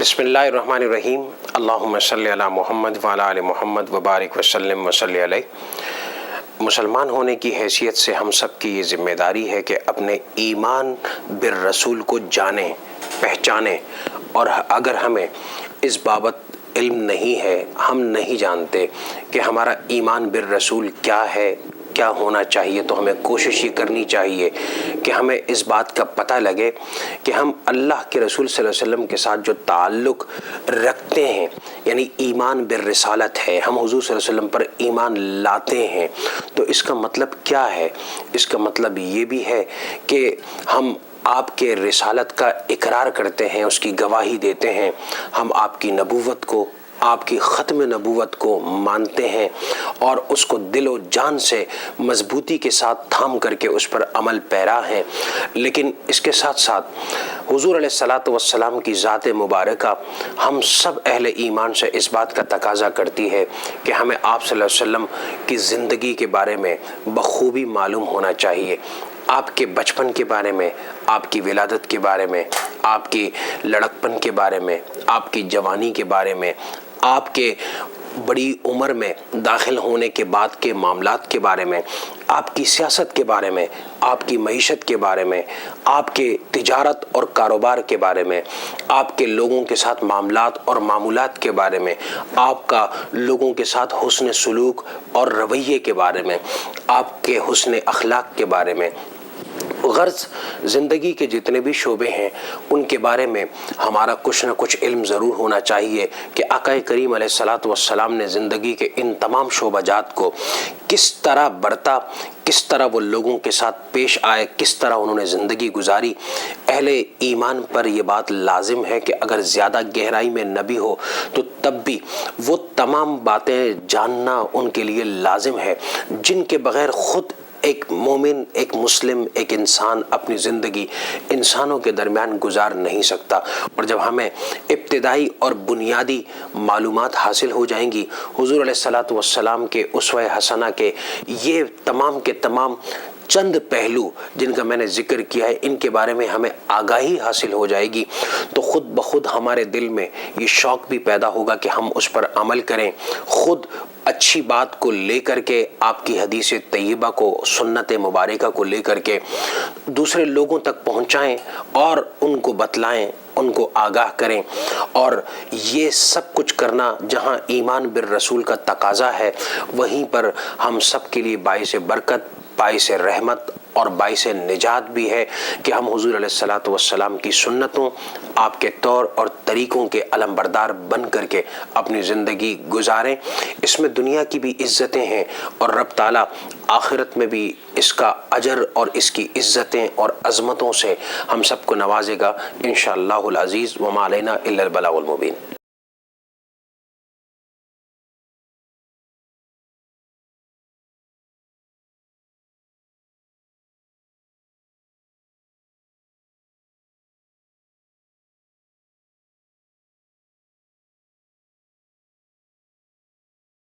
بسم اللہ الرحمن الرحیم اللہم صلی علی محمد وعلی آل محمد وبارک وسلم وصلی علیہ۔ مسلمان ہونے کی حیثیت سے ہم سب کی یہ ذمہ داری ہے کہ اپنے ایمان بالرسول کو جانیں، پہچانیں، اور اگر ہمیں اس بابت علم نہیں ہے، ہم نہیں جانتے کہ ہمارا ایمان بالرسول کیا ہے، کیا ہونا چاہیے، تو ہمیں کوشش یہ کرنی چاہیے کہ ہمیں اس بات کا پتہ لگے کہ ہم اللہ کے رسول صلی اللہ علیہ وسلم کے ساتھ جو تعلق رکھتے ہیں، یعنی ایمان بالرسالت ہے، ہم حضور صلی اللہ علیہ وسلم پر ایمان لاتے ہیں، تو اس کا مطلب کیا ہے؟ اس کا مطلب یہ بھی ہے کہ ہم آپ کے رسالت کا اقرار کرتے ہیں، اس کی گواہی دیتے ہیں، ہم آپ کی نبوت کو، آپ کی ختم نبوت کو مانتے ہیں اور اس کو دل و جان سے مضبوطی کے ساتھ تھام کر کے اس پر عمل پیرا ہیں۔ لیکن اس کے ساتھ ساتھ حضور علیہ الصلاۃ والسلام کی ذات مبارکہ ہم سب اہل ایمان سے اس بات کا تقاضا کرتی ہے کہ ہمیں آپ صلی اللہ علیہ وسلم کی زندگی کے بارے میں بخوبی معلوم ہونا چاہیے، آپ کے بچپن کے بارے میں، آپ کی ولادت کے بارے میں، آپ کی لڑکپن کے بارے میں، آپ کی جوانی کے بارے میں، آپ کے بڑی عمر میں داخل ہونے کے بعد کے معاملات کے بارے میں، آپ کی سیاست کے بارے میں، آپ کی معیشت کے بارے میں، آپ کے تجارت اور کاروبار کے بارے میں، آپ کے لوگوں کے ساتھ معاملات اور معمولات کے بارے میں، آپ کا لوگوں کے ساتھ حسن سلوک اور رویے کے بارے میں، آپ کے حسن اخلاق کے بارے میں، غرض زندگی کے جتنے بھی شعبے ہیں ان کے بارے میں ہمارا کچھ نہ کچھ علم ضرور ہونا چاہیے کہ آقا کریم علیہ الصلاۃ والسلام نے زندگی کے ان تمام شعبہ جات کو کس طرح برتا، کس طرح وہ لوگوں کے ساتھ پیش آئے، کس طرح انہوں نے زندگی گزاری۔ اہل ایمان پر یہ بات لازم ہے کہ اگر زیادہ گہرائی میں نہ بھی ہو تو تب بھی وہ تمام باتیں جاننا ان کے لیے لازم ہے جن کے بغیر خود ایک مومن، ایک مسلم، ایک انسان اپنی زندگی انسانوں کے درمیان گزار نہیں سکتا۔ اور جب ہمیں ابتدائی اور بنیادی معلومات حاصل ہو جائیں گی حضور علیہ الصلاۃ والسلام کے اسوہ حسنہ کے یہ تمام کے تمام چند پہلو جن کا میں نے ذکر کیا ہے، ان کے بارے میں ہمیں آگاہی حاصل ہو جائے گی، تو خود بخود ہمارے دل میں یہ شوق بھی پیدا ہوگا کہ ہم اس پر عمل کریں، خود اچھی بات کو لے کر کے، آپ کی حدیث طیبہ کو، سنت مبارکہ کو لے کر کے دوسرے لوگوں تک پہنچائیں اور ان کو بتلائیں، ان کو آگاہ کریں۔ اور یہ سب کچھ کرنا جہاں ایمان بالرسول کا تقاضا ہے، وہیں پر ہم سب کے لیے باعث برکت، باعث رحمت اور باعث نجات بھی ہے کہ ہم حضور علیہ الصلاۃ والسلام کی سنتوں، آپ کے طور اور طریقوں کے علمبردار بن کر کے اپنی زندگی گزاریں۔ اس میں دنیا کی بھی عزتیں ہیں اور رب تعالیٰ آخرت میں بھی اس کا اجر اور اس کی عزتیں اور عظمتوں سے ہم سب کو نوازے گا انشاءاللہ العزیز، وما علینا الا البلاغ المبین۔